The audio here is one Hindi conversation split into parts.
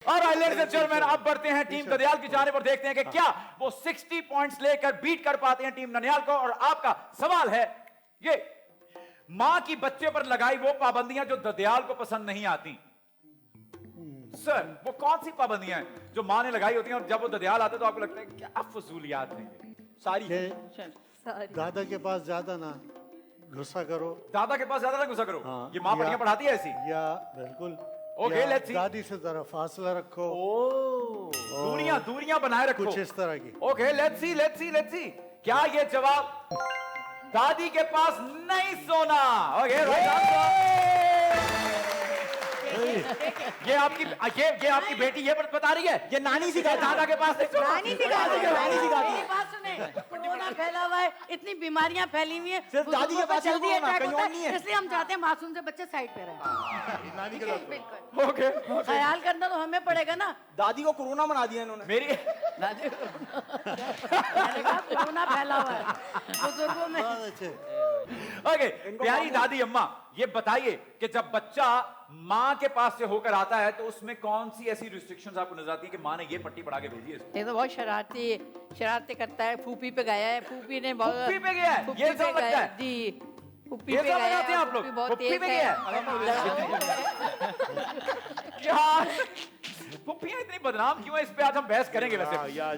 और लेडीज एंड जेंटलमैन, अब बढ़ते हैं टीम ददियाल की जानिब और देखते हैं कि क्या वो 60 पॉइंट्स लेकर बीट कर पाते हैं टीम ननियाल को। और आपका सवाल है ये, मां की बच्चे पर लगाई वो पाबंदियां जो ददियाल को पसंद नहीं आती। सर, वो कौन सी पाबंदियां हैं जो मां ने लगाई होती हैं और जब वो ददियाल आते तो आपको लगता है क्या फजूलियात हैं? सारी दादा के पास ज्यादा ना गुस्सा करो। दादा के पास ज्यादा ना गुस्सा करो। हाँ, ये मां पढ़ियां पढ़ाती है ऐसी? या बिल्कुल। Okay, let's see. दादी से जरा फासला रखो। दूरियां बनाए रखो, कुछ इस तरह की। Okay, let's see. क्या ये जवाब दादी के पास नहीं सोना? Okay, right answer. ये आपकी बेटी ये बता रही है, ये नानी सिखाती, दादा के पास नहीं सोना। नानी सिखाती है। बात सुने, कोरोना फैला हुआ है, इतनी बीमारियां फैली हुई है, सिर्फ दादी के पास जल्दी कोरोना, अटैक कहीं होता और नहीं है, है। इसलिए हम चाहते हैं मासूम से बच्चे साइड पे रहें। नानी के बिल्कुल। ओके, ख्याल करना तो हमें पड़ेगा ना। दादी को कोरोना बना दिया इन्होंने। मेरी मैंने कहा कोरोना फैला हुआ है बुजुर्गों में। ओके, प्यारी दादी अम्मा, ये बताइए कि जब बच्चा माँ के पास से होकर आता है तो उसमें कौन सी ऐसी रिस्ट्रिक्शंस आपको नजर आती है कि माँ ने ये पट्टी पढ़ा के भेजी है इसको? ये तो बहुत शरारती करता है। फूफी पे गया है, फूफी ने बहुत फूफी पे गया है? फूफी ये पे सब लगता गया है? जी, फूफी ये पे सब गया लगाते हैं है, आप लोग? फूफी बहुत फूफी तेज पे है। क्या फुप्पियां इतनी बदनाम क्यों है? इस पे आज हम बहस करेंगे वैसे।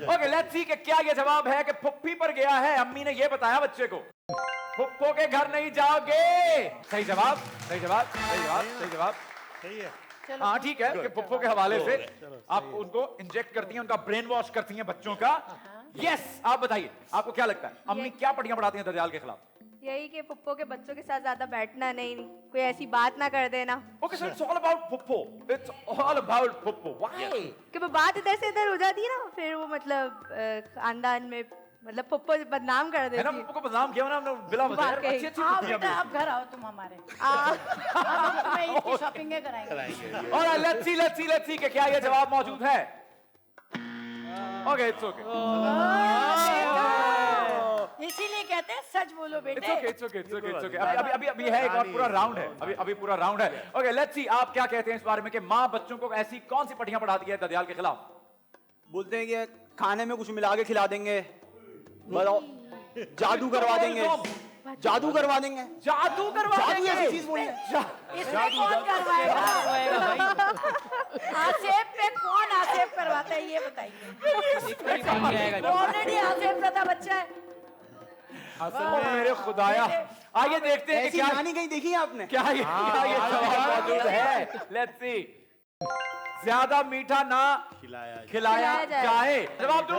ओके, लेट्स सी कि क्या ये जवाब है कि फुप्पी पर गया है। अम्मी ने ये बताया बच्चे को, फुप्पो के घर नहीं जाओगे। सही जवाब। सही है। हाँ, ठीक है कि फुप्पो के हवाले से आप उनको इंजेक्ट करती हैं, उनका ब्रेन वॉश करती हैं बच्चों का। यस, आप बताइए, आपको क्या लगता है अम्मी क्या पट्टियां पढ़ाती हैं ददियाल के खिलाफ? यही कि पुप्पो के बच्चों के साथ ज्यादा बैठना नहीं, कोई ऐसी बात ना कर देना। Okay, so it's all about फुप्पो। इट्स ऑल अबाउट फुप्पो। व्हाई? कि वो बात इधर से इधर हो जाती है ना, फिर वो मतलब खानदान में मतलब पुप्पो बदनाम कर है देती ना, है। पुप्पो को बदनाम किया ना हमने बिला वजह। वाकई। अच्छी आओ फुप्पियां बेटा, भी। आप घर आओ तुम हमारे। हम तुम्हें ईद की शॉपिंग कराएंगे। और लेट्स सी कि क्या ये जवाब मौजूद है? Okay, it's okay. इसीलिए कहते हैं सच बोलो बेटे। It's okay. अभी है एक और पूरा राउंड है। अभी पूरा राउंड है। ओके, लेट्स सी आप क्या कहते हैं इस बारे में कि माँ बच्चों को ऐसी कौन सी पट्टियां पढ़ाती है ददियाल के खिलाफ? बोलते हैं कि खाने में कुछ मिला के खिला देंगे, बताओ, जादू करवा देंगे। जादू करवा देंगे। ऐसी चीज बोली है। इसमें कौन करवाएगा? आसेफ पे कौन आसेफ करवाता है ये बताइए। ऑलरेडी आसेफ का बच्चा है। मेरे खुदाया, आइए देखते हैं कि ऐसी क्या कहानी कहीं देखी है आपने? क्या ये जवाब मौजूद है। Let's see. ज्यादा मीठा ना खिलाया जाए। जवाब दो।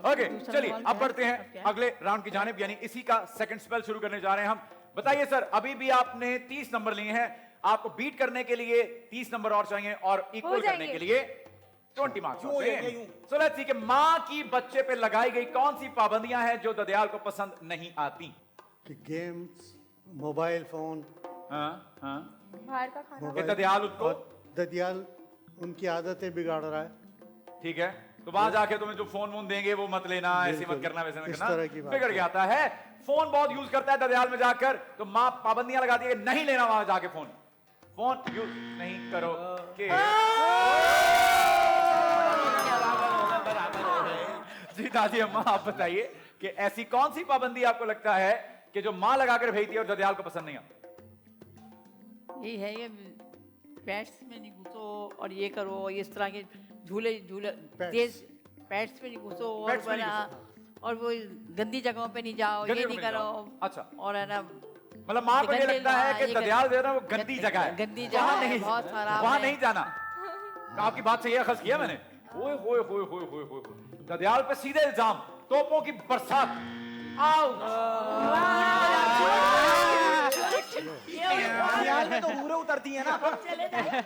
ओके, चलिए अब बढ़ते हैं अगले राउंड की जानिब, यानी इसी का सेकंड स्पेल शुरू करने जा रहे हैं हम। बताइए सर, अभी भी आपने 30 नंबर लिए हैं, आपको बीट करने के लिए 30 नंबर और चाहिए और इक्वल करने के लिए 20 मार्क्स चाहिए। सो लेट्स सी कि मां की बच्चे पे लगाई गई कौन सी पाबंदियां हैं जो ददियाल को पसंद नहीं आती? कि गेम्स, मोबाइल फोन। बाहर का खाना। कि ददियाल उसको, ददियाल उनकी आदतें बिगाड़ रहा है। ठीक है, तो वहां जाके तुम्हें जो फोन वोन देंगे वो मत लेना, ऐसे मत करना, वैसे मत इस तरह की करना, बात बिगड़ जाता है। फोन बहुत यूज करता है ददियाल में जाकर, तो माँ पाबंदियां लगाती है कि नहीं लेना वहां जाके फोन यूज नहीं करो के। जी दादी अम्मा, आप बताइए कि ऐसी कौन सी पाबंदी आपको लगता है कि जो माँ लगाकर भेजती है और ददियाल को पसंद नहीं आता? ये है ये पैट्स में नहीं घुसो और ये करो, इस तरह के झूले तेज पैट्स में नहीं घुसो और Pets में नहीं और वो गंदी जगहों पे नहीं जाओ, गंदी ये जगहों नहीं पे नहीं करो। जाओ। अच्छा। और है ना, मतलब माँ को ये गंदे- लगता है कि ये ददियाल जो है ना वो गंदी जगह है, गंदी वहां जगह है, नहीं, बहुत खराब वहां है। नहीं जाना। आपकी बात से ये अखज़ किया मैंने। ओए होए होए होए होए होए, ददियाल पे सीधे इल्जाम, तोपों की बरसात। ददियाल में तो हूरें उतरती है ना। चले जाए।